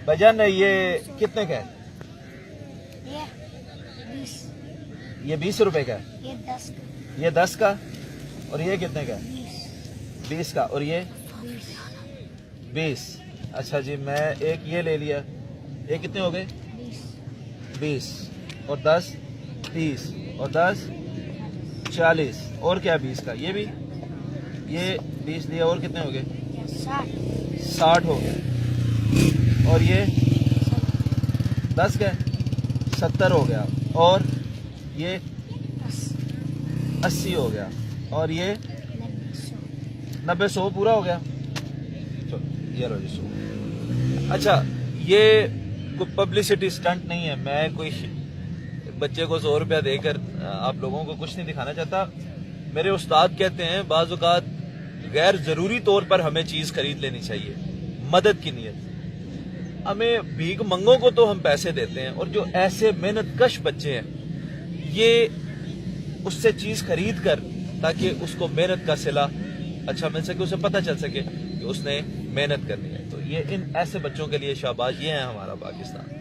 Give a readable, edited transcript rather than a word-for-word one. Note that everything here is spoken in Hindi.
भाईजान ये कितने का है? ये 20, ये 20 रुपए का है। ये 10 का, ये 10 का। और ये कितने का है? 20 का। और ये 20। अच्छा जी, मैं एक ये ले लिया। ये कितने हो गए? 20 और 10 30 और 10 40। और क्या 20 का? ये भी, ये 20 लिया। और कितने हो गए? 60 हो गए। और ये 10 का 70 हो गया। और ये 80 हो गया। और ये 90 100 पूरा हो गया। ये लो जी 100। अच्छा, ये कोई पब्लिसिटी स्टंट नहीं है। मैं कोई बच्चे को 100 रुपया देकर आप लोगों को कुछ नहीं दिखाना चाहता। मेरे उस्ताद कहते हैं बाज़ औक़ात गैर जरूरी तौर पर हमें चीज खरीद लेनी चाहिए, मदद की नीयत। हमें भीख मंगों को तो हम पैसे देते हैं, और जो ऐसे मेहनत कश बच्चे हैं ये उससे चीज खरीद कर ताकि उसको मेहनत का सिला अच्छा मिल सके, उसे पता चल सके कि उसने मेहनत करनी है। तो ये इन ऐसे बच्चों के लिए शाबाश। ये है हमारा पाकिस्तान।